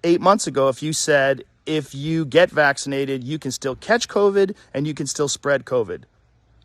8 months ago, if you said, if you get vaccinated, you can still catch COVID and you can still spread COVID,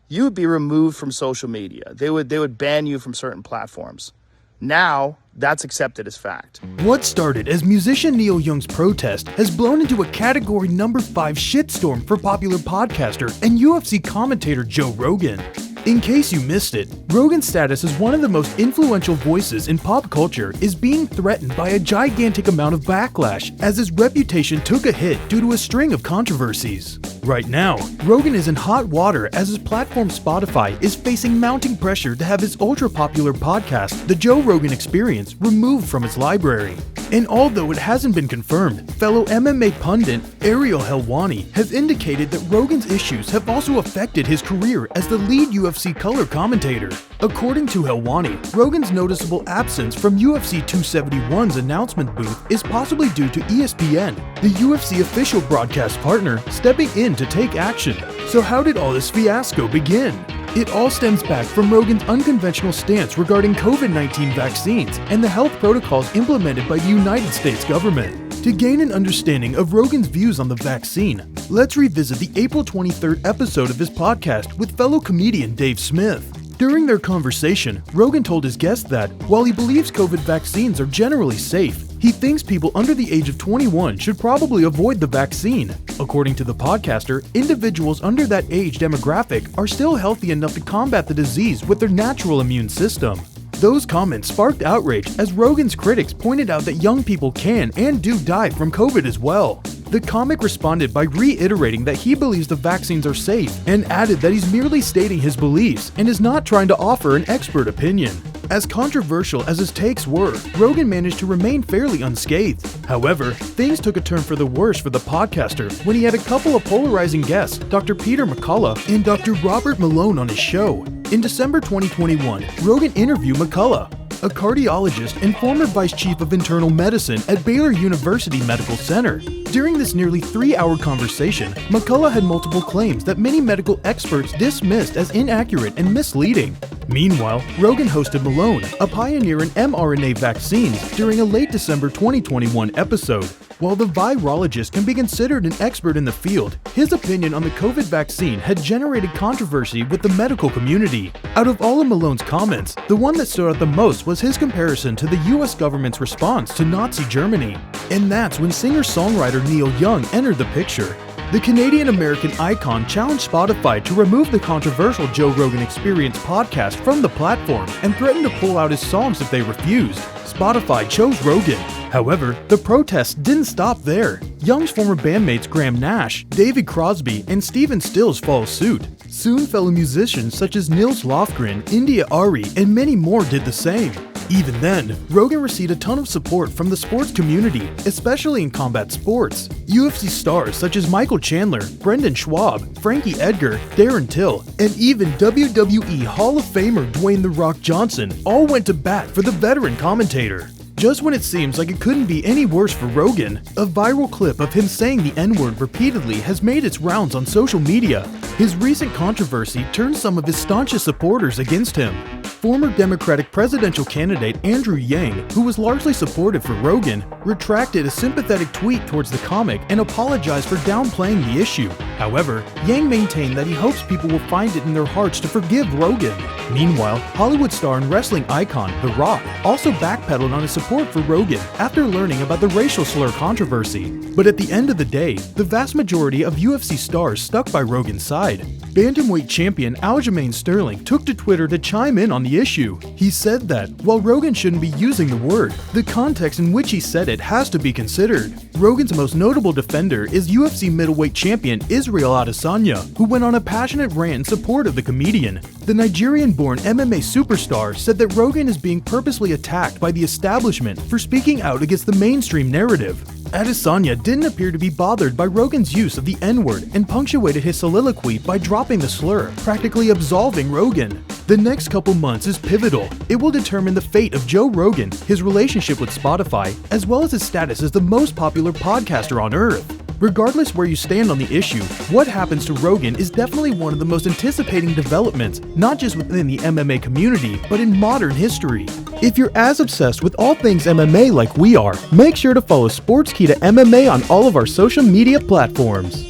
you would be removed from social media. They would ban you from certain platforms. Now, that's accepted as fact. What started as musician Neil Young's protest has blown into a category number 5 shitstorm for popular podcaster and UFC commentator Joe Rogan. In case you missed it, Rogan's status as one of the most influential voices in pop culture is being threatened by a gigantic amount of backlash as his reputation took a hit due to a string of controversies. Right now, Rogan is in hot water as his platform Spotify is facing mounting pressure to have his ultra-popular podcast, The Joe Rogan Experience, removed from its library. And although it hasn't been confirmed, fellow MMA pundit Ariel Helwani has indicated that Rogan's issues have also affected his career as the lead UFC color commentator. According to Helwani, Rogan's noticeable absence from UFC 271's announcement booth is possibly due to ESPN, the UFC official broadcast partner, stepping in to take action. So how did all this fiasco begin? It all stems back from Rogan's unconventional stance regarding COVID-19 vaccines and the health protocols implemented by the United States government. To gain an understanding of Rogan's views on the vaccine, let's revisit the April 23rd episode of his podcast with fellow comedian Dave Smith. During their conversation, Rogan told his guest that, while he believes COVID vaccines are generally safe, he thinks people under the age of 21 should probably avoid the vaccine. According to the podcaster, individuals under that age demographic are still healthy enough to combat the disease with their natural immune system. Those comments sparked outrage as Rogan's critics pointed out that young people can and do die from COVID as well. The comic responded by reiterating that he believes the vaccines are safe and added that he's merely stating his beliefs and is not trying to offer an expert opinion. As controversial as his takes were, Rogan managed to remain fairly unscathed. However, things took a turn for the worse for the podcaster when he had a couple of polarizing guests, Dr. Peter McCullough and Dr. Robert Malone, on his show. In December 2021, Rogan interviewed McCullough, a cardiologist and former vice chief of internal medicine at Baylor University Medical Center. During this nearly 3-hour conversation, McCullough had multiple claims that many medical experts dismissed as inaccurate and misleading. Meanwhile, Rogan hosted Malone, a pioneer in mRNA vaccines, during a late December 2021 episode. While the virologist can be considered an expert in the field, his opinion on the COVID vaccine had generated controversy with the medical community. Out of all of Malone's comments, the one that stood out the most was his comparison to the US government's response to Nazi Germany. And that's when singer-songwriter Neil Young entered the picture. The Canadian-American icon challenged Spotify to remove the controversial Joe Rogan Experience podcast from the platform and threatened to pull out his songs if they refused. Spotify chose Rogan. However, the protests didn't stop there. Young's former bandmates Graham Nash, David Crosby, and Steven Stills followed suit. Soon fellow musicians such as Nils Lofgren, India Ari, and many more did the same. Even then, Rogan received a ton of support from the sports community, especially in combat sports. UFC stars such as Michael Chandler, Brendan Schaub, Frankie Edgar, Darren Till, and even WWE Hall of Famer Dwayne "The Rock" Johnson all went to bat for the veteran commentator. Just when it seems like it couldn't be any worse for Rogan, a viral clip of him saying the N-word repeatedly has made its rounds on social media. His recent controversy turned some of his staunchest supporters against him. Former Democratic presidential candidate Andrew Yang, who was largely supportive for Rogan, retracted a sympathetic tweet towards the comic and apologized for downplaying the issue. However, Yang maintained that he hopes people will find it in their hearts to forgive Rogan. Meanwhile, Hollywood star and wrestling icon The Rock also backpedaled on his support for Rogan after learning about the racial slur controversy. But at the end of the day, the vast majority of UFC stars stuck by Rogan's side. Bantamweight champion Aljamain Sterling took to Twitter to chime in on the issue. He said that, while Rogan shouldn't be using the word, the context in which he said it has to be considered. Rogan's most notable defender is UFC middleweight champion Israel Adesanya, who went on a passionate rant in support of the comedian. The Nigerian-born MMA superstar said that Rogan is being purposely attacked by the establishment for speaking out against the mainstream narrative. Adesanya didn't appear to be bothered by Rogan's use of the N-word and punctuated his soliloquy by dropping the slur, practically absolving Rogan. The next couple months is pivotal. It will determine the fate of Joe Rogan, his relationship with Spotify, as well as his status as the most popular podcaster on Earth. Regardless where you stand on the issue, what happens to Rogan is definitely one of the most anticipating developments, not just within the MMA community, but in modern history. If you're as obsessed with all things MMA like we are, make sure to follow Sportskeeda MMA on all of our social media platforms.